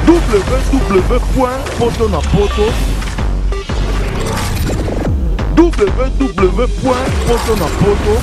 www.potonapoto www.potonapoto.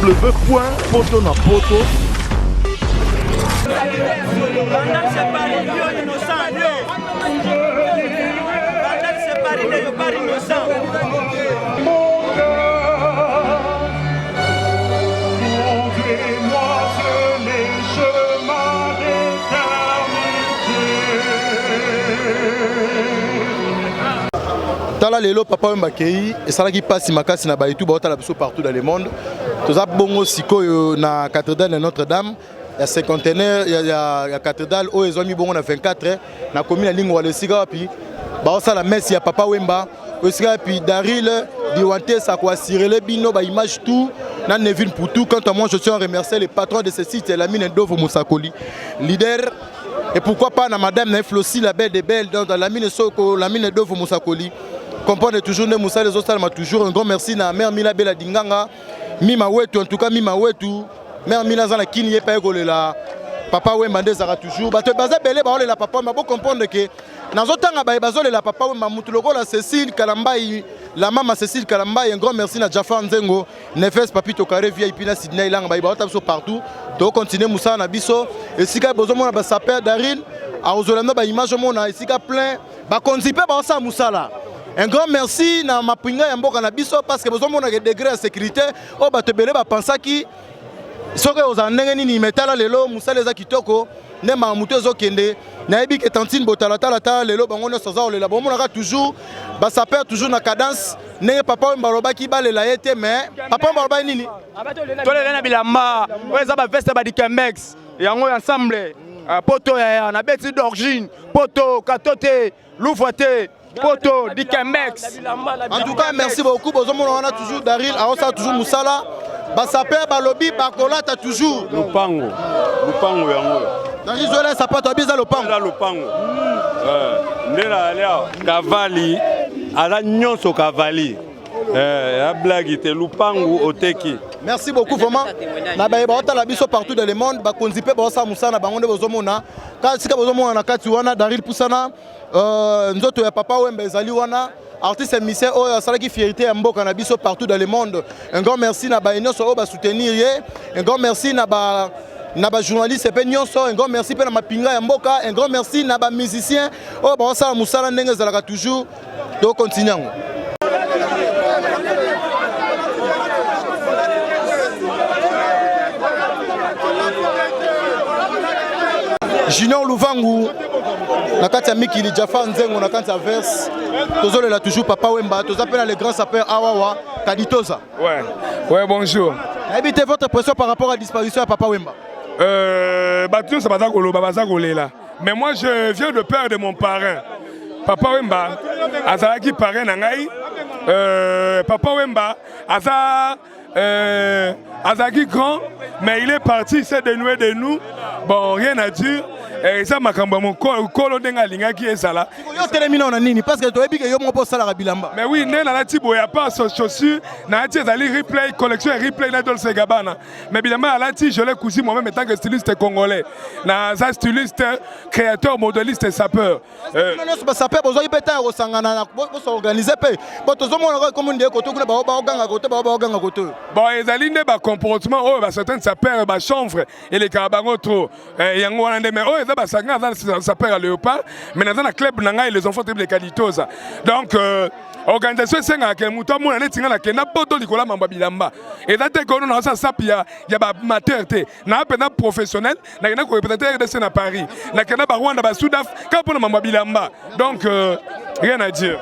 www.potonapoto. Tala lelo Papa Wemba kei et ça qui passe makasi na baitu ba tala biso partout dans le monde. Toza bongo sikoyo na cathédrale de Notre-Dame, il y a cinquantenaire, il y a cathédrale où ils ont mis bongo na 24 na commune lingo le siga puis ba ça la messe ya Papa Wemba aussi puis Daril Diwanté ça quoi Cyril Bino ba image tout na Nevin pour tout. Quant à moi je tiens à remercier les patrons de ce site, la mine Ndovo Musakoli leader. Et pourquoi pas na madame na Flossi la belle des belles dans la mine Soko, la mine Ndovo Musakoli. Comprendre toujours ne Moussa les autres m'a toujours un grand merci na mère Mila Bela Dinganga Mima Wetu en tout cas Mima Wetu mère Mila Zana Kini ye pa la Papa Wemba ndezara toujours bato baza belé ba la papa m'a beau comprendre que nazotanga ba bazole la Papa Wemba mutu lokola Cécile Kalambai la maman Cécile Kalambai un grand merci na Jaffa Nzengo Nefes Papito Kare VIP na Sydney Lang ba ba so partout to continuer Moussa na biso et sika bozomo na ba saper Darin a ozolanda ba image mona sika plein ba konzipe ba sa Moussa là. Un grand merci na mapinga ya mboka na biso parce que besoin mona degré de sécurité o batebele ba pensa ki soke ozandenge nini metala lelo Moussa les akitoko ne ma muto ezokende na yebi ke tantine botala tala lelo bango ne soza olela bon mona toujours ba saper toujours na cadence ne Papa Wemba lobaki balela yete mais Papa Wemba loba nini tolela na bilamba oza ba veste ba dikemex yango ensemble poto ya na beti d'origine poto katote louvoité poto dikemex. En tout cas merci beaucoup bozomona on a toujours Daril aosa toujours Moussala ba saper ba lobby ba kolata toujours lupango yango Daril zola sapato abiza lupango la lupango ndela alia kavali ala nyonso kavali ya blague te lupango oteki. Merci beaucoup vraiment na ba otala biso partout dans le monde ba konzipe ba osa Moussana bango nde bozomona ka sika bozomona na kati wana Daril pusana nzoto ya Papa Wemba ezali wana artiste musicien oyo asalaki fierté ya mboka na biso partout dans le monde. Un grand merci na ba nyonso oyo ba soutenir ye, un grand merci na ba journaliste pe nyonso, un grand merci pe na mapinga ya mboka, un grand merci na ba musicien oyo ba osala musala ndenge ezalaka toujours to continuer. Junior Luvangu na kati ya Mikili Jaffa Nzengo na kati ya verse tozolela toujours Papa Wemba tozapela le grand sapeur Awawa Kaditoza. Ouais bonjour. Habitez votre pression par rapport à la disparition de Papa Wemba. Tout ça là. Mais moi je viens de père de mon parrain. Papa Wemba azalaki parrain na ngai. Papa Wemba azalaki grand mais il est parti, il s'est dénoué de nous. Bon, rien à dire. et ça makambo mon kolo denga linga qui est ça là yo terminer on nini parce que to ebi que yo mo po sala bilamba mais oui ndena la tibo ya pas chaussure na ti ezali replay collection replay na Dolce Gabbana mais bilamba la ti je l'ai cousu moi-même étant que styliste congolais na ça styliste créateur modéliste sapeur non sapeur bozo ipeta ko sangana na bo organiser pe bo to zo mo comme ndé ko to kuna ba ganga ko to ba ganga ko to bon ezali nde ba comportement oh ba certains sapeurs ba chanvre et les carabango trop yango wana nde mais oh eza ba sanga za sapeur à léopard mais dans un club nanga les enfants de Calitosa donc organisation senga ke muto mona netinga na kenda poto likola mamba bilamba eza te ko na sa sapia ya ba amateur te na pena professionnel na kenda ko représenter RDC na Paris na kenda ba Rwanda ba Soudaf ka pona mamba bilamba donc rien à dire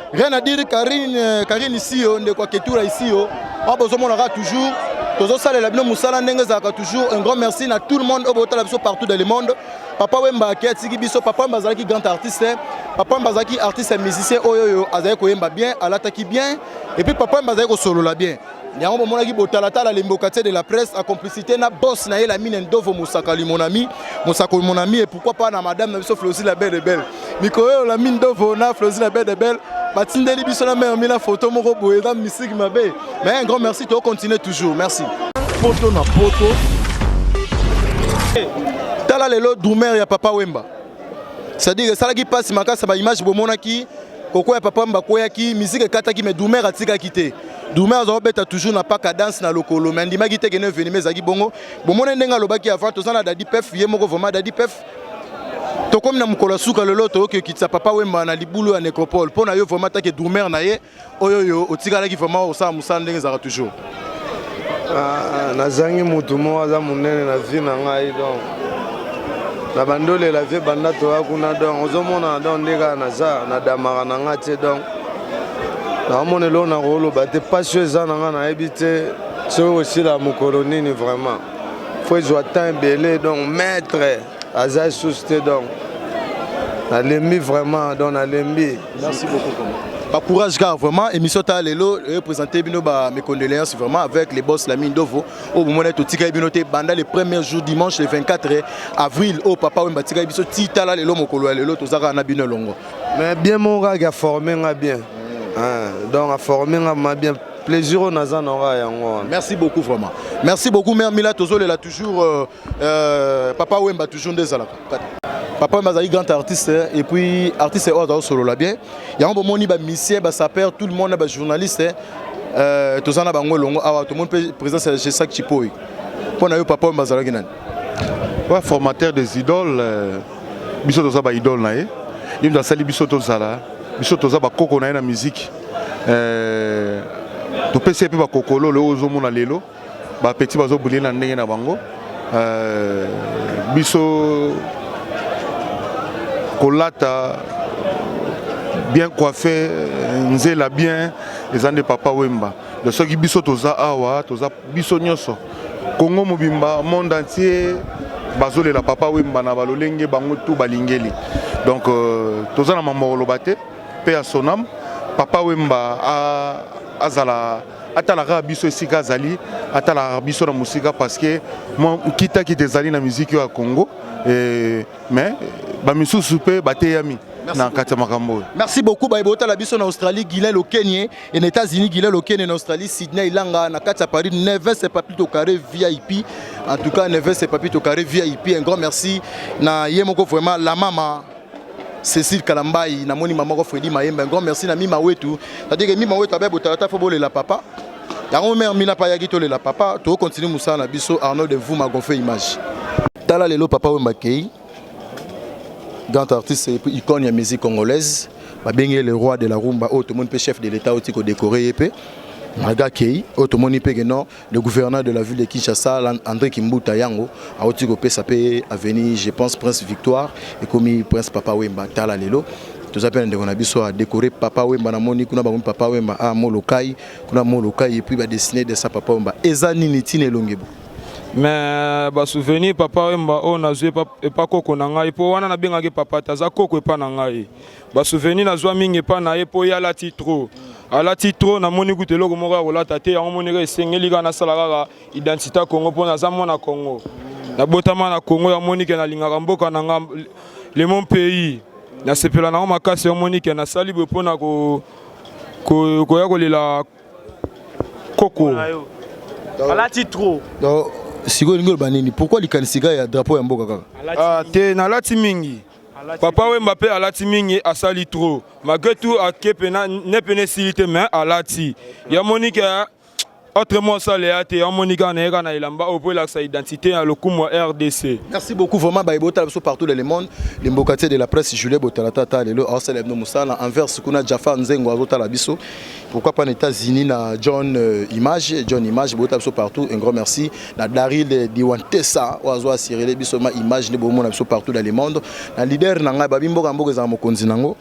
Karine ici on de quoi ketura ici on besoin monaka toujours tozo sala la bino musala ndenge zaka toujours un grand merci à tout le monde au botala biso partout dans le monde papa Wemba ki atiki biso papa Wemba zaki grand artiste papa Wemba zaki artiste musicien oyoyo azaki ko yemba bien alataki bien et puis papa Wemba zaki ko solo la bien nyango bomona ki botala tala l'embocatier de la presse en complicité na boss na la mine ndovo musakali mon ami et pourquoi pas na madame na biso Flosi la belle de belle mikoyo la mine ndovo na Flosi la belle de belle batindeli biso na mère mina photo moko boye dans musique mabe mais un grand merci to continuer toujours merci poto na poto tala lelo Doumer ya papa Wemba c'est-à-dire que ça qui passe makasa ba image bomona ki koko ya papa Wemba koya ki musique kataki mais Doumer atika kité Doumer azobeta toujours na pas cadence na lokolo mais ndima kité kene venir mais zaki bongo bomona ndenga lobaki avant to sana Daddy Pef ye moko vraiment Daddy Pef to comme na mukola suka lelo to ke kitsa papa Wemba na libulu ya nécropole pona yo vraiment take Doumer na ye oyoyo otikala ki vraiment osala musala ndenge zaka toujours nazangi mutu mo aza munene na vie na ngai donc na bandole la vie banda to akuna donc ozomona donc ndeka naza na damara na ngate donc na monelo na rolo ba te passion za na ngana ebite so aussi la mukolo nini vraiment faut jouer temps belé donc maître aza susté donc na lembi vraiment donc na lembi merci beaucoup pas courage car vraiment émission ta lelo présenter bino ba mes condoléances vraiment avec les boss la mine Dovo au moment où tika binoté banda les premiers jours dimanche le 24 avril au papa Wemba tika biso tita la lelo mokolo lelo tozaka na bino longo mais bien mon gars qui a formé nga bien donc a formé nga bien plaisir on a ça yango merci beaucoup vraiment merci beaucoup mère Mila tozole là toujours papa Wemba toujours des alaka papa Wemba est grand artiste et puis artiste est solo là bien yango bomoni ba musicien ba sapeur tout le monde ba journaliste tozana bango longo awa tout le monde présence chez Sac Chipoy pona yo papa Wemba zalaki nani ouais formateur des idoles biso toza ba idole na ye yim da sali biso tozala biso toza ba koko na ye na musique to pese pe ba kokolo le ozomona lelo ba petit bazo bulie na ndenge na bango biso kolata bien coiffé nzela bien les années papa Wemba le soki biso toza awa toza biso nyoso Congo mobimba monde entier bazole la papa Wemba na balolenge bango tout balingeli donc toza na mamolo bate pe à son âme papa Wemba azala atalaka biso esika azali atalaka biso na musika parce que moi kita ki tezali na musique ya Congo mais ba misusu pe bateyami na kati makambo. Merci beaucoup baibota la biso na Australie Guilel au Kenya et aux États-Unis Guilel au Kenya en Australie Sydney Ilanga na kati Paris Neves c'est pas plutôt carré VIP en tout cas Neves c'est pas plutôt carré VIP un grand merci na yemoko vraiment la maman Cécile Kalambai na moni maman Freddy Mayemba un grand merci na Mima Wetu c'est-à-dire que Mima Wetu abebota ta fobole la papa yango mère mina pa yaki tole la papa to continue musa na biso Arnaud de vous m'a gonfé image tala lelo papa Wemba Kei grand artiste et puis icône ya musique congolaise babengi le roi de la rumba tout le monde peut chef de l'état aussi ko décorer épée Maga Kei tout le monde peut que non le gouverneur de la ville de Kinshasa André Kimbuta yango a aussi ko pesa pe avenir je pense Prince Victoire et comme Prince papa Wemba tala lelo tous appels de Gonabiso a décoré papa Wemba na moni kuna ba papa Wemba a molokai kuna molokai et puis ba dessiner de sa papa Wemba eza nini tine longebo mais ba souvenir papa Wemba on a joué pas koko na ngai po wana na bengaki papa taza koko epa na ngai ba souvenir na zwa mingi epa na ye po ya la titro ala titro na moni gutelo ko moko ko lata te ya moni re sengeli kana sala kaka identité Congo po na za mona Congo na botama na Congo ya moni ke na lingaka mboka na nga le mon pays na sepela na makasi ya Monique na sali bo pona ko ya kolela koko alati trop. Donc siko ngol banini pourquoi likanisiga ya drapeau ya mboka kaka? Ah te na lati mingi. Papa Wemba pe alati mingi asali trop. Malgré tout akepena ne pene silite mais alati. Ya Monique autrement ça les ate ya Monique na na ilamba au pour la sa identité à le kumo RDC. Merci beaucoup vraiment baibota partout dans le monde. Les mbokatier de la presse Jules Botalatata lelo Arsène no Musala envers kuna Jafar Nzengo azotala biso. Pourquoi pas aux États-Unis na John Image bota biso partout un grand merci na Daryl Diwantesa oazo asirele biso ma image ne bomo na biso partout dans le monde. Na leader na ngai babimboka mboka za mokonzi nango.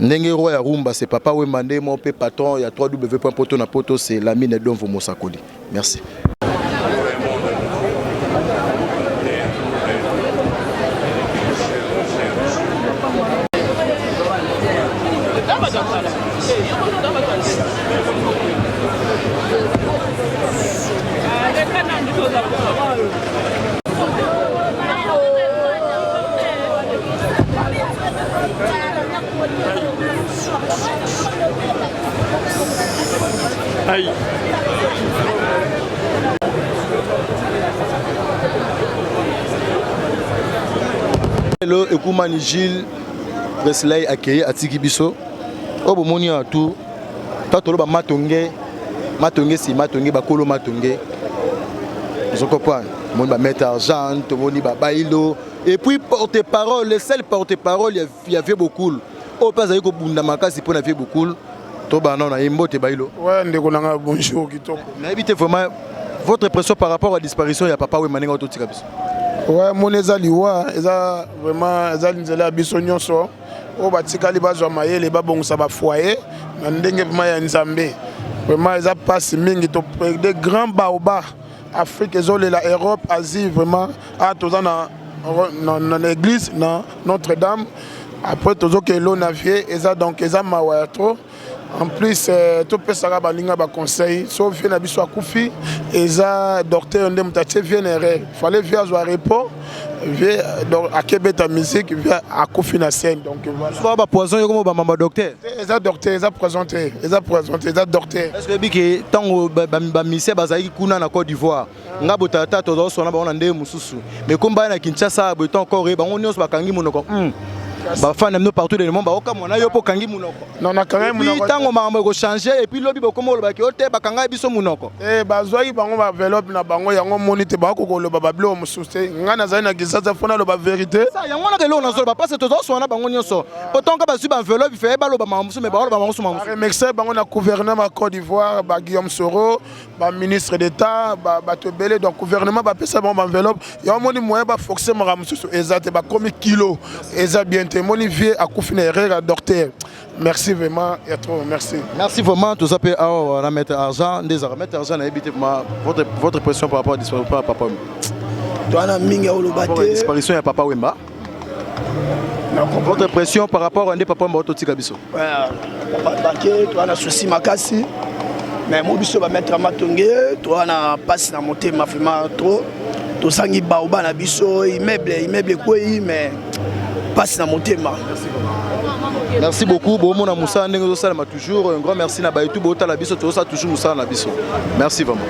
Ndenge roi ya rumba c'est Papa Wemba nde mon pe patron ya www.poto na poto c'est Lamine Donvo Mosakoli. Merci. Aïe. Hello, Ekumani Gilles Presley accueilli à Tikibiso. Au bomoni à tout. Tatolo ba matonge si matonge ba kolo matonge. Je comprends. Mon ba mettre argent, tout moni ba bailo. Et puis porte-parole, le seul porte-parole il y avait beaucoup. Au pas avec bunda makasi pour na vie beaucoup. To ba non na imbo te bailo. Ouais, ndeko nanga bonjour kitoko. Na éviter vraiment votre impression par rapport à la disparition ya Papa Wemba Nenga Ototi Kabiso. Ouais, mon ezaliwa, eza vraiment ezali nzela biso nyonso. O batikali bazwa mayele babongisa ba foyer, na ndenge vraiment ya Nzambe. Vraiment eza passe mingi to de grands baobas Afrique ezolela Europe, Asie vraiment a toza na l'église na Notre-Dame. Après tozo ke lo navie eza donc eza mawa trop. En plus, tout peut savoir balinga ba conseil. Sauf vient abiso akufi, eza docteur ndem tache viennere. Fallait via zo repos, via donc akebeta musique via akufi na scène. Donc voilà. Soit ba poison comme ba mama docteur. Eza docteur, eza présenté, eza docteur. Est-ce que biki tango ba mise bazaki kuna na Côte d'Ivoire. Nga botata tozo sona ba ona nde mususu. Mais comme ba na Kinshasa boton encore ba on nyos ba kangi monoko. Ba fan aime partout dans le monde ba okamona yo po kangi munoko. Non na kangi munoko. Tango makambo ko changer et puis lobi bokomo lo ba ki ote ba kanga biso munoko. Bazoi bango ba enveloppe na bango yango monite ba ko lo ba blo mususte. Nga na zai na gisaza fona lo ba vérité. Ça yango na ke lo na so ba parce que tozo sona bango nyonso. Pourtant ka ba su ba enveloppe fait ba lo ba mamusu mais ba lo ba mamusu mamusu. Remexer bango na gouvernement Côte d'Ivoire ba Guillaume Soro, ba ministre d'État, ba tobele donc gouvernement ba pesa ba enveloppe. Ya moni moyen ba foxer ma mususu ezate ba komi kilo. Eza bien Moni vie à Koufine Rera docteur. Merci vraiment et trop merci. Merci vraiment tout ça peut remettre argent des remettre argent à éviter votre pression par rapport à disparition à Papa Wemba. Toi na minga olobate disparition à Papa Wemba. Votre pression par rapport à des Papa Wemba Ototi Kabiso. Ouais, Papa Baké, toi na souci makasi. Mais moi biso ba mettre matonge, toi na passe na monter ma vraiment trop. To sangi baoba na biso immeuble quoi mais passe dans mon thème. Merci beaucoup. Bon, mon Moussa Nengo Salama toujours. Un grand merci na Baitou Bota la biso tout ça toujours Moussa na biso. Merci vraiment.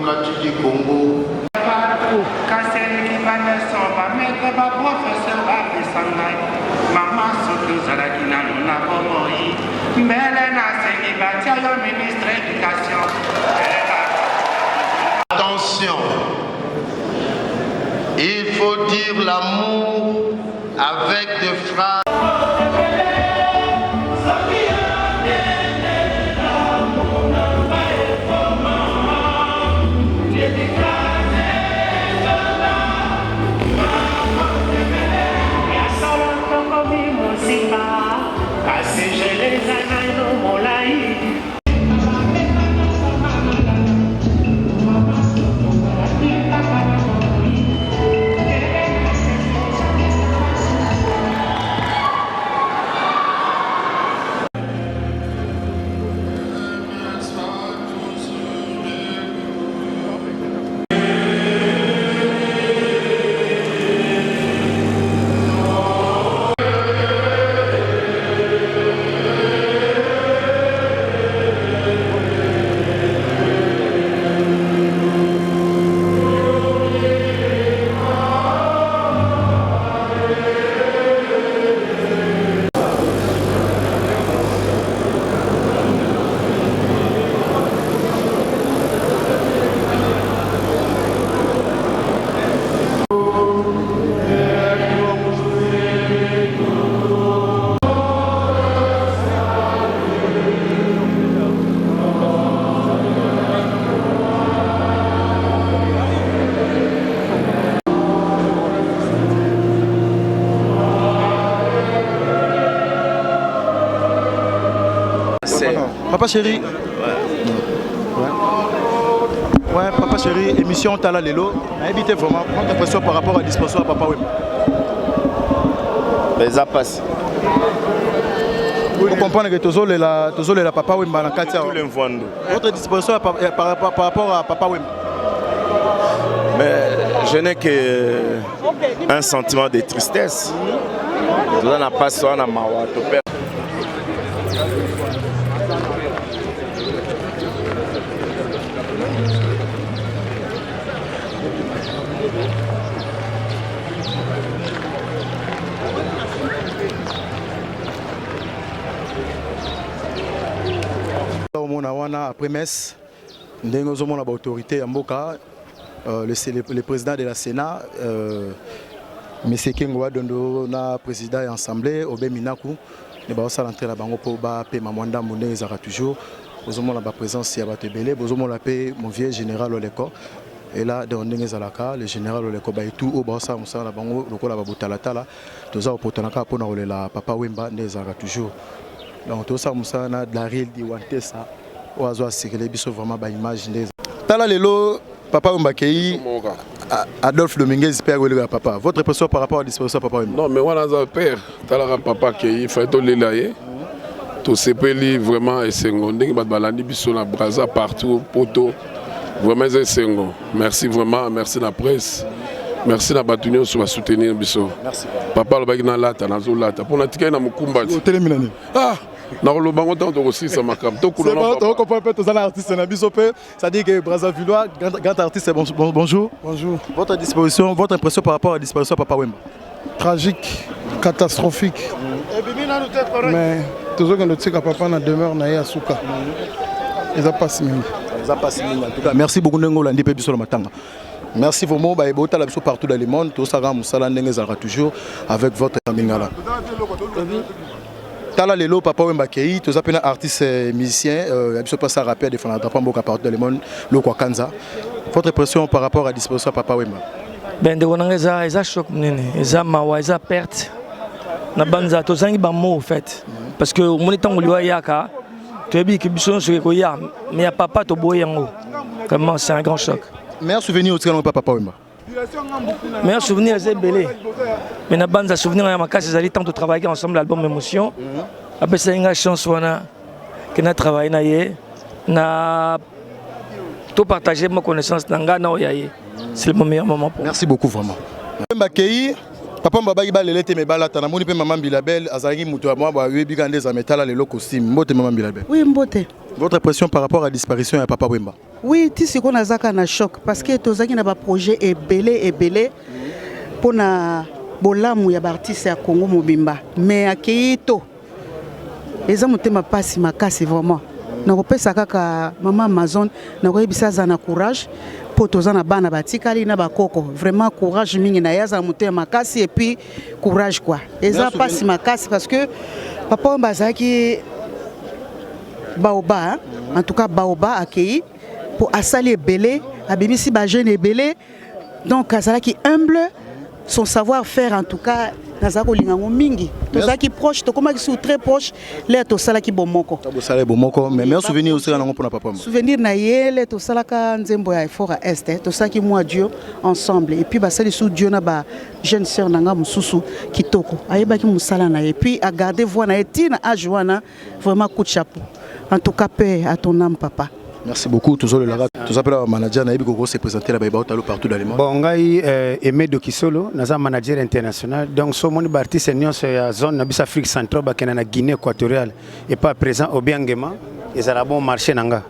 démocratique du Congo. Attention, il faut dire l'amour avec des phrases. Papa chéri. Ouais, papa chéri, émission Tala Lelo. On a évité vraiment prendre l'impression par rapport à la disposition à Papa Wemba. Mais ça passe. Vous comprenez que Tozol est la Papa Wemba dans Katia. Votre disposition par rapport à Papa Wemba. Mais je n'ai qu'un sentiment de tristesse. Je n'ai pas ça dans ma voix. Après Metz, nous avons l'autorité à Mboka, le président de la Sénat, M. Kengoa Dondo, le président de l'Assemblée, Obé Minakou, nous avons l'entrée là pour Mamanda Moune Zara toujours. Nous avons la présence de Batebele, nous avons mon vieux général Oleko. Et là, le général Oleko Baïtou, au Bassa Moussa, la Bango, le Kola Babutalatala, nous avons pour la Papa Wemba Nezara toujours. Donc, tout ça, Moussa, de la réelle d'Iwantesa. Vraiment image. Tala Lelo, Papa Wemba Kei, Adolphe Dominguez, père de papa. Votre impression par rapport à la disposition de Papa Wemba? Non, mais voilà, père, Tala Papa Kei, il faut être là. Tout ce pays vraiment est secondaire. Il y a des gens qui sont partout, poto. Vraiment, c'est secondaire. Merci vraiment, merci la presse. Merci la bataille sur soutenir Bisso. Merci. Papa le bagina lata, nazo lata. Pour la tika na mukumba. Ah. Na le bango tant aussi ça m'a capté. C'est bon, on comprend pas tous les artistes na Bisso pe. Ça dit que Brazzavillois, grand artiste, bonjour. Bonjour. Votre disposition, votre impression par rapport à la disparition de Papa Wemba? Tragique, catastrophique. Mais toujours que notre papa na demeure na ya souka. Ils a pas signé. Ils a pas signé en tout cas. Merci beaucoup Nengo Landi pe Bisso le matanga. Merci vraiment, partout dans le monde. Tout ça, toujours avec votre Mingala. Tala Lelo, Papa Wemba Kei, tous les artistes musiciens, il y a pas rappeur de Fana Drapamboka partout dans le monde, le Kwakanza. Votre impression par rapport à la disposition de Papa Wemba? Ben, de Wananga, ils ont choc, ils ont mawa, ils ont perte. Na banza, tous les mots en fait. Parce que au moment où il y a yaka, tu as dit que Bisson se recueille, mais il y a papa to boyango. Vraiment, c'est un grand choc. Meilleur souvenir au Tirano Papa Wemba? Meilleur souvenir, c'est belé. Mais na banza souvenir, il y a ma casse, ils allaient tant de travailler ensemble l'album Émotion. Après, c'est une chance qu'on a travaillé, na tout partager ma connaissance dans Ghana. C'est le meilleur moment pour moi. Merci beaucoup vraiment. Wemba Kei, Papa Mbaba Iba lelete me balata na moni pe maman Bilabel azangi muto moi ba webi kande za metala lelo costume mbote maman Bilabel. Oui mbote. Votre impression par rapport à la disparition de Papa Wemba? Oui, tu sais qu'on a un choc parce que tous les projets est belé pour na bolamu ya artiste ya Congo mobimba mais akito les hommes ma passe ma casse vraiment na kopesa kaka mama Amazon na koyebisa za na courage pour tous na bana batikali na bakoko vraiment courage mingi na yaza mutema makasi et puis courage quoi et ça passe ma casse parce que Papa Wemba zaki Baoba, en tout cas Baoba accueilli pour Assali Belé, Abimisi Bajene Belé, donc Azala qui humble son savoir-faire en tout cas. Nazako lingango mingi, tous qui proche, to comment qui sont très proches, les to sala qui bomoko. Sala bomoko, mais meilleur souvenir aussi nango pour na papa. Souvenir na yele to sala ka nzembo ya effort à est, to sala qui moi Dieu ensemble et puis ba sali sous Dieu na ba jeune sœur nanga mususu kitoko. Ayeba ki musala na et puis à garder voix na etina a joana vraiment coup de chapeau. En tout cas, paix à ton âme, papa. Merci beaucoup. Tous les manager Naïbi Gogo s'est présenté là-bas partout dans le monde. Bon, ngai Aimé Dokisolo, naza manager international. Donc, so moni artiste senior sur la zone na bisa Afrique centrale, ba na Guinée équatoriale et pas présent au Biangema. Ils ont bon marché nanga.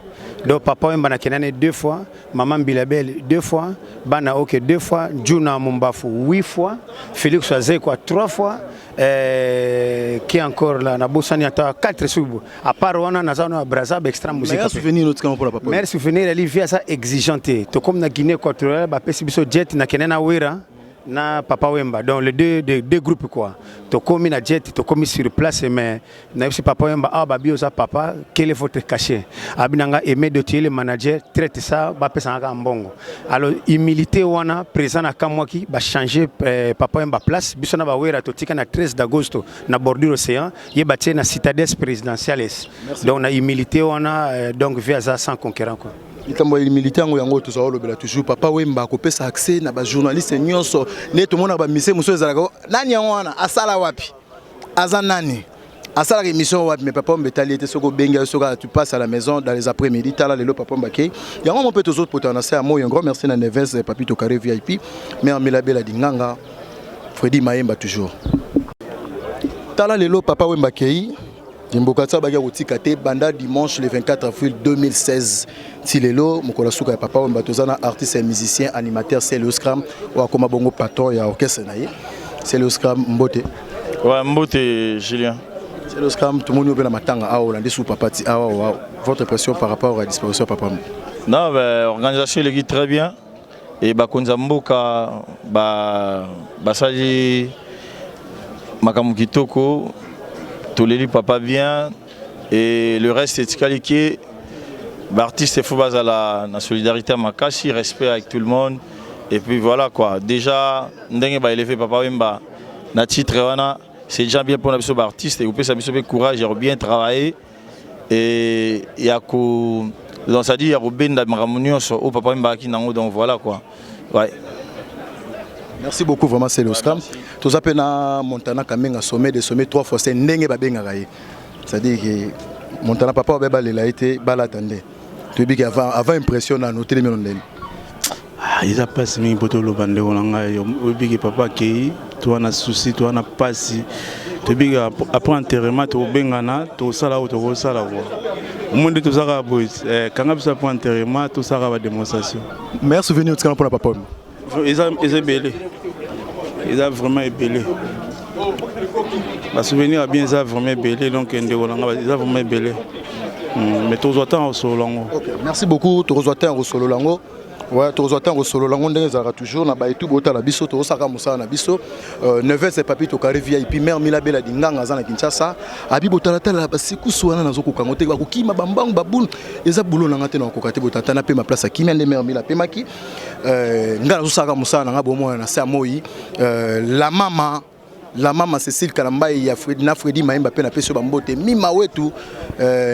Donc papa Wemba na kenane 2 fois, maman Bilabel 2 fois, Bana Oke 2 fois, Juna Mumbafu 8 fois, Félix Azé quoi 3 fois. Qui est encore là, na Bosani ata 4 sous. À part wana na zone Brazzaville extra musique. Meilleur souvenir notre camp pour la papa. Meilleur souvenir elle vient ça exigeante. To comme na Guinée équatoriale ba pesi biso jet na kenena wera na Papa Wemba. Donc les deux groupes quoi. To comme na jet, to comme sur place mais na aussi Papa Wemba ah ba bioza papa, quel est votre cachet? Abinanga Aimé de le manager traite ça ba pesa nga mbongo. Alors humilité wana présent na kamwaki ba changer Papa Wemba place biso na ba wera to tika na 13 d'agosto na bordure océan, ye ba na citadelle présidentielle. Donc na humilité wana donc via ça sans conquérant quoi. Itambo militaire ngo yango to solo bela toujours Papa Wemba ko pesa accès na ba journaliste nyonso ne to mona ba mise muso ezalaka nani yango wana asala wapi aza nani asala émission wapi mais Papa Wemba tali était soko benga soko tu passes à la maison dans les après-midi tala lelo Papa Wemba ke yango mon peut aux autres potencer à moi un grand merci na Neves Papito Carré VIP mais en Milabela dinganga Freddy Maemba toujours tala lelo Papa Wemba ke Dimbokatsa baga utika te banda dimanche le 24 avril 2016. Tilelo mokola suka Papa Wemba tozana artiste et musicien animateur c'est le Scram ou akoma bongo patron ya orchestre naye. C'est le Scram Mbote. Ouais Mbote Julien. C'est le Scram tout le monde na matanga a Hollande sous papa ti a votre impression par rapport à la disparition Papa Wemba. Non ben organisation l'équipe très bien et ba konza mboka ba sali makamu kitoko tous les papa bien et le reste est qualifié. L'artiste il faut baser la solidarité makasi, respect avec tout le monde et puis voilà quoi. Déjà ndenge ba élever Papa Wemba na titre wana c'est déjà bien pour la artiste et vous pouvez s'amuser courage et bien travailler et il y a ko donc ça dit il y a robenda maramunion sur au Papa Wemba qui nango donc voilà quoi. Ouais. Merci beaucoup vraiment c'est le Scram. Tous appels na Montana Kamenga sommet des sommets 3 fois c'est ndenge ba benga gaye. C'est-à-dire que Montana Papa Wemba il a été balatandé. Tu dis qu'avant impression à noter les millions. Ils a pas mis pour le bande on a eu big papa qui toi na souci toi na pas tu dis après enterrement tu bengana tu sala ou tu sala au monde tout ça va boys quand on a pour enterrement tout ça va démonstration. Meilleur souvenir de pour la papa. Ils ont belé. Ils ont vraiment belé. Le souvenir a bien ils ont vraiment belé donc ils ont vraiment belé. Mais tous autant au solo lango. Merci beaucoup tous autant au solo lango. Ouais, tous autant au solo lango ndenge za toujours na ba tout bota la biso to saka musa na biso. Neves et Papito Carré VIP mère Milabela dinganga za na Kinshasa. Abi bota la tala ba sikusu wana na zoko kangote ba kokima bambangu babun eza bulo na ngate na kokate bota na pe ma place akimi ande mère Mila pemaki. Ngala zo saka musa na ngabo mo na sa moyi. La maman Cécile Kalambaye ya Freddy Maemba pe na peso bambote mima wetu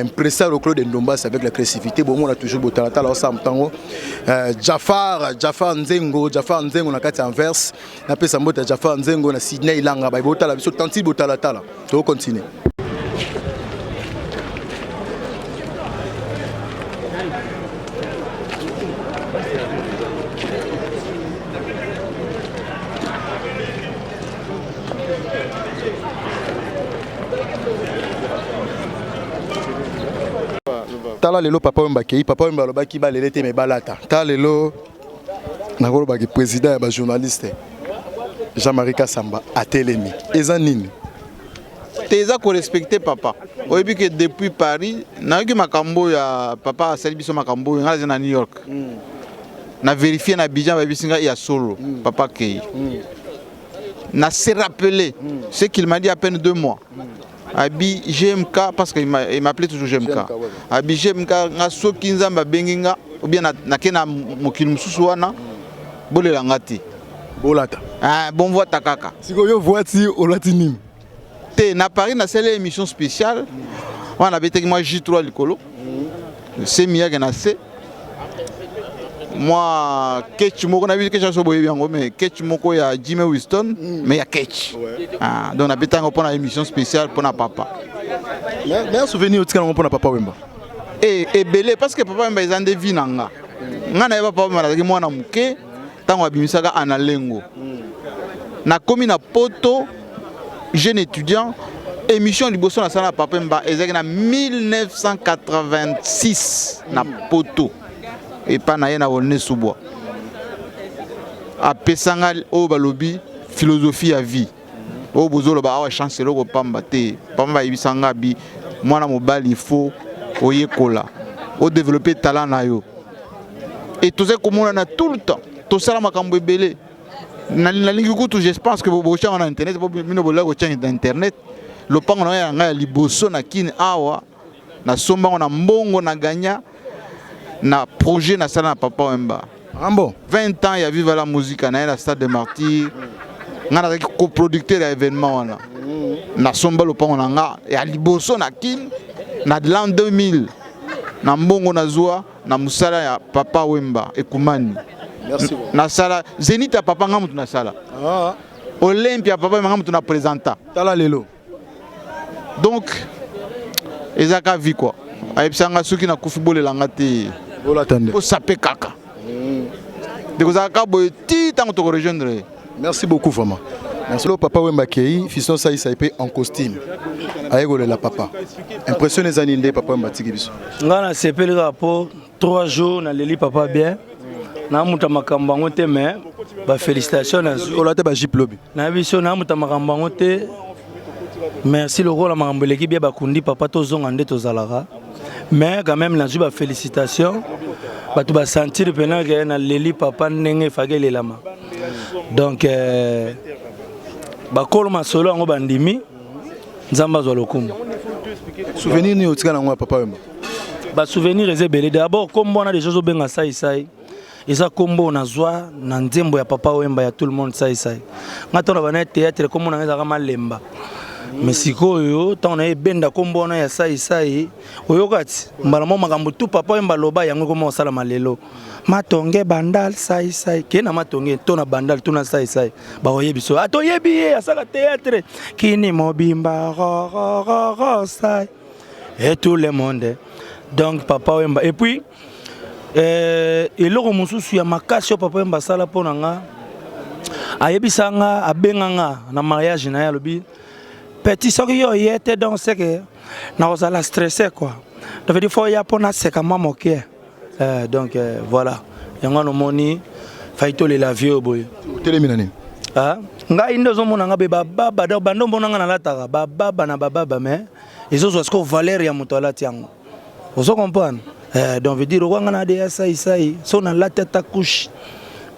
impresario Claude Ndombas avec la créativité bon on a toujours botalata la sa mtango Jafar Nzengo na kati Anvers na pesa mbota Jafar Nzengo na Sydney Langa ba botala biso tanti botalata la to continuer. tala lelo papa Wemba kei papa Wemba lobaki ba lelete me balata tala lelo nakolo baki président ya ba journaliste Jean-Marie Kassamba atelemi eza nini teza ko respecter papa oyebi que depuis Paris nayoki makambo ya papa asali biso makambo ngala na New York na vérifier na Abidjan ba bisinga ya solo papa kei na se rappeler ce qu'il m'a dit à peine 2 mois abi GMK parce qu'il m'appelait toujours GMK abi GMK nga soki nzamba benginga ou bien na kena mokili mususu wana bolela ngati bolata bon voix takaka siko yo voiti olati nini te na Paris na sele émission spéciale on a bété moi J3 likolo c'est miya que na se moi catch moko na bi que chaso boye yango mais catch moko ya Jimmy Winston mais ya catch donc na bété ngo pona émission spéciale pona papa mais souvenir otika ngo pona papa Wemba et belé parce que papa Wemba ezande vie nanga nga na papa Wemba na mwana muke tango abimisaka analengo na komi na poto jeune étudiant émission liboso na sala papa Wemba ezaki na 1986 na poto et pas na yena wone subwa a pesanga o balobi philosophie ya vie o bozolo ba awa chancelo ko pamba te pamba ibisanga bi mwana mobali faut oyekola o développer talent na yo et tout ça comme on a tout le temps tout ça makambo ebele na lingi kutu je pense que bo changa na internet bo mino bola ko changa na internet lo pango na ya nga liboso na kini awa na somba na mbongo na gagna na projet na sala na papa Wemba Rambo 20 ans ya vive la musique na la stade de Martyrs nga na coproducteur ya événement wana na somba lo pango na nga ya liboso na kini na l'an 2000 na mbongo na zwa na musala ya papa Wemba ekumani na sala Zénith ya papa nga mutu na sala Olympia papa nga mutu na présenta tala lelo donc ezaka vie quoi ayebisanga soki na kufi bolelanga te olatande o sape kaka dekozaka boye ti tango to rejoindre. Merci beaucoup vraiment. Merci le papa Wemba kei fiston ça ici en costume ayegole la papa impressionné zaninde papa Wemba tiki biso ngana sepeli rapport 3 jours na leli papa bien na muta makambo ngo te mais ba félicitations na olate ba jip lobby na biso na muta makambo ngo te merci le rôle makambo leki bien bakundi papa to zonga nde to zalaka mais quand même na ba félicitations batu ba sentir pena que na leli papa ndenge fagele lama donc bakolo masolo ngo bandimi nzamba zo lokumu souvenir ni otika na ngo papa Wemba ba souvenir ezebele d'abord comme on a des choses benga sai sai eza kombo na zwa na nzembo ya papa Wemba ya tout le monde sai sai ngato na bana théâtre comme on a za malemba mais sikoyo tant na ebenda kombo na ya sai sai oyokati mbala mo makambo tout papa Wemba loba yango komo sala malelo matonge bandal sai sai kena matonge to na bandal tuna sai sai ba oyebiso ato yebi asaka théâtre kini mobimba sai et tout le monde donc papa Wemba et puis eloko mosusu ya makasi papa Wemba sala pona nga ayebisanga abenganga na mariage na ya lobi petit soki yo yete donc c'est que na osala stressé quoi donc il faut ya pona seka mama ok donc voilà yango no moni faito le la vieux boy telemina nini ngai ndo zo mona nga be baba do bando mbona nga na lataka baba na baba mais ils ont ce que valeur ya moto alati yango vous comprenez donc veut dire nga na de sai sai so na la tête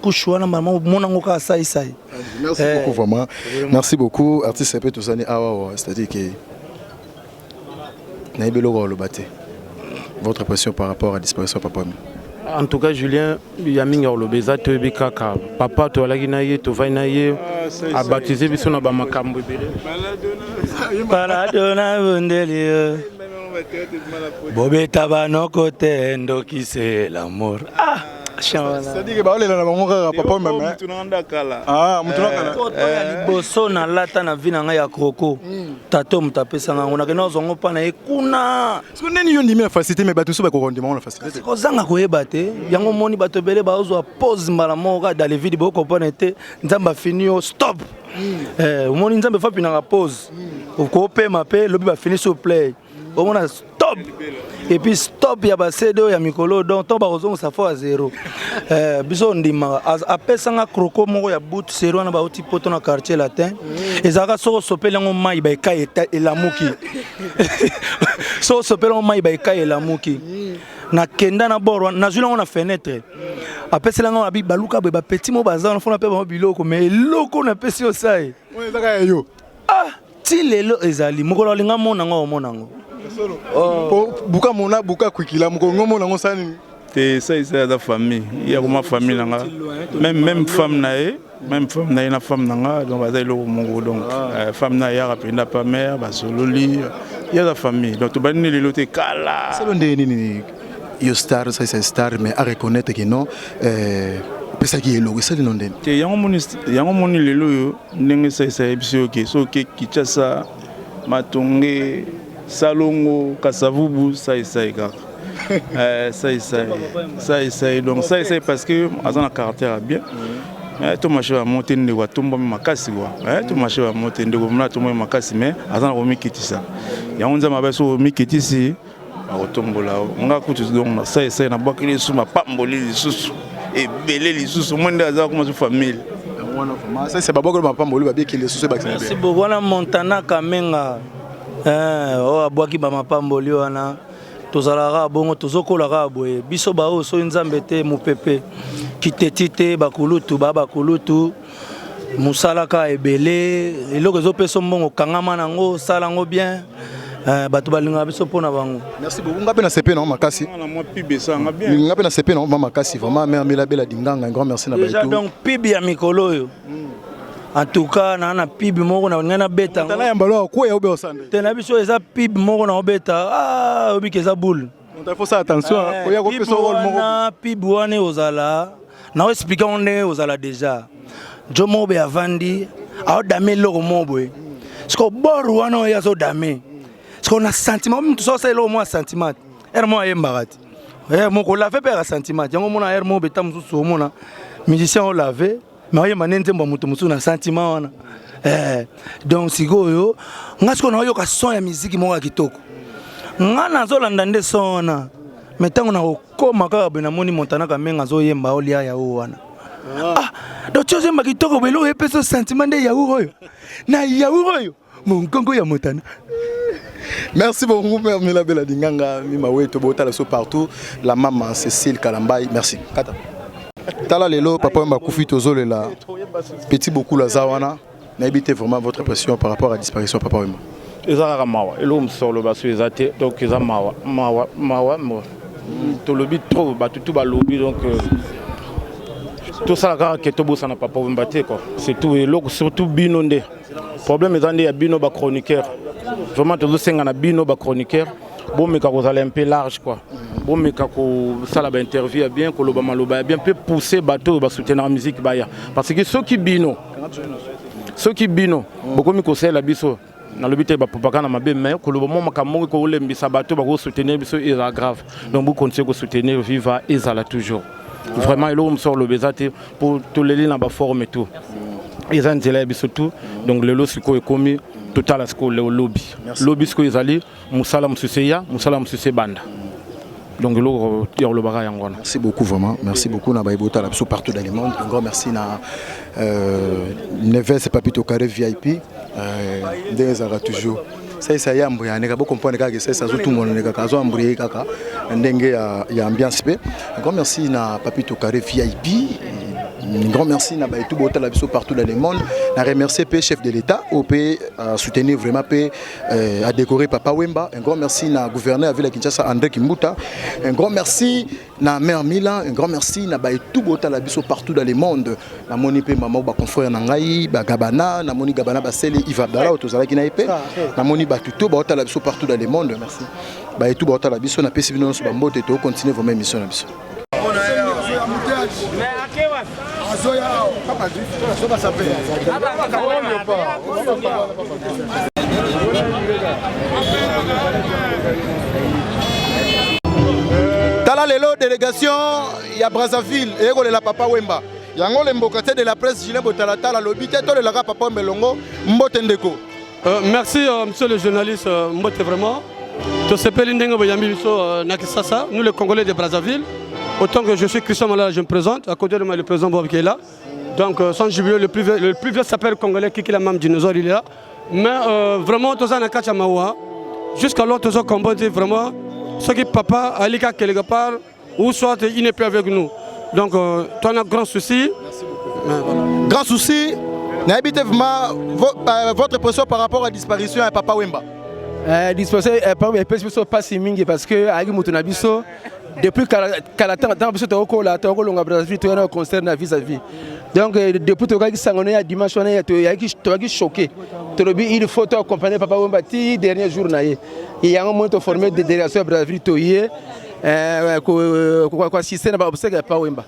couche wana maman mona ngo ka sai sai. Merci beaucoup vraiment. Merci beaucoup artiste Sepe Tosani awa c'est-à-dire que naibelo ko lobate votre impression par rapport à la disparition papa. En tout cas Julien yaminga olobeza to bikaka papa to alaki na ye to vai na ye a baptiser biso na ba makambo ebele paradona bondeli bobeta banoko te ndoki c'est l'amour c'est-à-dire que baolela na bango kaka papa même mutuna liboso na lata na vi na ngai ya kroko tato mutapesanga ngo nakena ozongo pa na ekuna siko neni yo ndimi ya facilité mais bato so ba kokondima na facilité kozanga koyeba te yango moni bato bele baozwa pause mbala moko dans les vidéos boko pona te nzamba fini yo stop moni nzamba fa pina pause ko pema pe lobi ba fini so play omona stop stop. Et puis stop ya basedo ya mikolo donc to bazonga ça fois à zéro. Biso ndima apesanga kroko moko ya bout zéro na ba uti poto na quartier latin. Ezaka so sopelango mai ba ka elamuki. So sopelango mai ba ka elamuki. Na kenda na bord na zulango na fenêtre. Apeselanga abi baluka be ba petit mo bazana fona pe ba biloko mais loko na pesi osai. On ezaka yo. Ah, ti lelo ezali mokolo linga mona ngo mona ngo. Buka mona buka kwikila mkongo mona ngo sani. C'est ça la famille. Il y a uma famille là. Même femme nae, na femme nanga donc bazai lo mongo donc femme na ya rapenda pas mère ba sololi. Il y a la famille. Donc to bani lelo te kala. C'est l'onde ni yo star ça c'est star mais à reconnaître que non pesa ki elo c'est l'onde. Te yango moni lelo yo ndenge ça ebiso ke so ke kichasa matonge Salongo, Kasavubu, ça kaka. Ça donc ça parce que azana un caractère bien. Tout marché va monter ndeko tomba makasi quoi. Tout marché va monter ndeko mna tomba makasi mais azana ko mikiti ça. Ya onza mabeso mikiti si akotombola. Nga kutu donc ça na bakili suma pamboli lisusu et belé lisusu monde azana comme sa famille. Ça c'est baboko mapamboli ba bien qu'il lisusu ba. C'est bogona Montana Kamenga. Oh abwaki ba mapamboli wana tozalaka bongo tozokolaka boye biso ba o so nzambe te mopepe kitetite bakulutu bakulutu musalaka ebele eloko ezopesa mbongo kangama nango salango bien bato balinga biso pona bango. Merci beaucoup ngape na CP non makasi na moi pibe ça nga bien ngape na CP non makasi vraiment mère Milabela dinganga un grand merci na ba déjà donc pibe ya mikolo yo. En tout cas, na pib moko na beta. Tana ya mbalo ko ya obe osande. Tena biso eza pib moko na obeta. Ah, obi keza boule. On faut ça attention. Ko ya ko peso rôle moko. Na pib wane ozala. Na expliquer on est ozala déjà. Jomo be avandi, a dame loko mobwe. Sko boru wana ya so dame. Sko na sentiment, mtu so ça lo mo sentiment. Mo yembarati. Moko la fait perdre sentiment. Yango mona mo beta musu mona. Musicien on lavé. Mais manenze mba mutu musu na sentiment wana donc sikoyo ngasiko na yo ka son ya musique moko kitoko ngana zolanda nde sona metango na okoma kaka bena moni Montana Kamenga zo yemba olia ya wana ah do chose mba kitoko belo epeso sentiment nde ya oyo na ya oyo mon kongo ya Montana. Merci beaucoup Mère Milabela dinganga mi maweto botala so partout la maman Cécile Kalambai merci kata. Tala lelo papa mba kufi tozolela petit beaucoup la zawana na éviter vraiment votre pression par rapport à la disparition papa wemba ezaka mawa elo msolo baso ezate donc eza mawa to lobby trop batutu ba lobby donc tout ça la que to bossa na papa wemba te quoi c'est tout et loko surtout bino nde problème ezande ya bino ba chroniqueur vraiment to senga na bino ba chroniqueur bon mais quand vous allez un peu large quoi bon mais quand ça la interview bien que le maloba bien peut pousser bateau ba soutenir la musique baya parce que ceux qui bino beaucoup mi conseille la biso na lobité ba propaganda mabe mais que le moment makamoko ko lembisa bateau ba soutenir biso est grave donc vous continuez ko soutenir viva et ça là toujours vraiment il sort le bezate pour tous les lignes ba forme et tout ils ont dit là biso tout donc le losiko est commis total asko le lobby lobby ce que ils allaient musala msuseya musala msuse banda donc le bagage en merci beaucoup vraiment merci beaucoup na baibota la partout dans le monde un grand merci na Neves Papito Carré VIP des ara toujours ça y a mbria neka beaucoup comprendre que ça tout le monde neka kazo mbria kaka ndenge ya ambiance pe un grand merci na Papito Carré VIP. Un grand merci na tout botal la partout dans le monde. Na remercier le chef de l'État au pays à soutenir vraiment à décorer Papa Wemba. Un grand merci na gouverneur de la Kinshasa André Kimbuta. Un grand merci na Mère Mila. Un grand merci na tout botal la partout dans le monde. Na moni pe maman ba confrère na ngai ba Gabana, na moni Gabana ba seli Iva Abdallah tozala ki na epé. Na moni ba tout botal la partout dans le monde. Merci. Ba tout botal la biso na pesi bino so ba mbote to continuer vos émissions na biso. Tala lelo délégation ya Brazzaville et la Papa Wemba. Yango le mbokate de la presse Julien Botalata la lobby to le papa Mbelongo Mbote Ndeko. Merci monsieur le journaliste Mbote vraiment. Nous les Congolais de Brazzaville, autant que je suis Christian Malala, je me présente, à côté de moi le président Bob qui est là. Donc sans jubilé, le plus vieux sapeur congolais qui est la même dinosaure, il est là. Mais vraiment, tout ça n'a qu'à Chamawa. Jusqu'alors, tout ça combattre vraiment, ce qui papa a quelque part, ou soit il n'est plus avec nous. Donc, tu as un grand souci. Grand souci, n'habitez vraiment votre impression par rapport à la disparition de Papa Wemba. Disparition de pas si mingi parce que Agi Mutunabiso, depuis Kalatan, tu as un concert vis-à-vis. Donc, depuis que tu as sangoné à dimanche, tu as choqué. Tu as vu une photo accompagnée Papa Wemba, dernier jour. Il y a un moment où formé des délégations à Brazzaville, quoi système à Papa Wemba.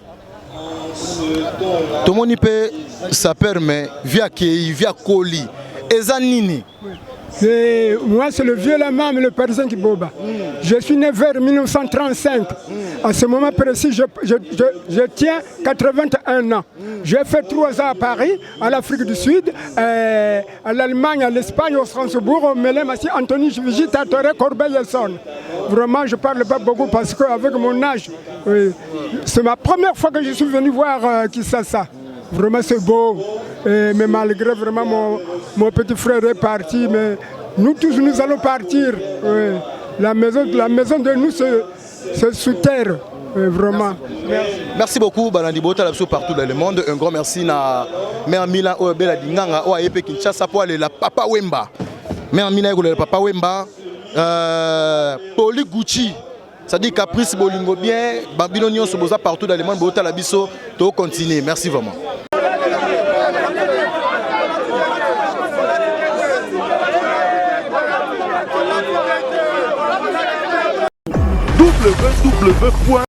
Tout le monde peut ça permet via Kei, via Koli, Ezanini. Moi, c'est le vieux lama, mais le Parisien qui boba. Je suis né vers 1935. À ce moment précis, je tiens 81 ans. J'ai fait 3 ans à Paris, à l'Afrique du Sud, à l'Allemagne, à l'Espagne, au Strasbourg, au Melem, à Anthony Juvigi, Tatore, Corbeil-Essonne. Vraiment, je ne parle pas beaucoup parce qu'avec mon âge, c'est ma première fois que je suis venu voir Kinshasa. Vraiment, c'est beau. Mais malgré vraiment mon petit frère est parti, mais nous tous nous allons partir. La maison de nous, c'est sous terre. Vraiment. Merci beaucoup, Balandi Bota, partout dans le monde. Un grand merci à Mère Mila Obela Dinganga, Oaepe Kinshasa, pour aller la Papa Wemba. Mère Mila le Papa Wemba, Poli Gucci. Ça dit Caprice Bolingo bien, Bambino Nyon Soboza partout dans le monde, Bota Labiso, tout continue. Merci vraiment. www.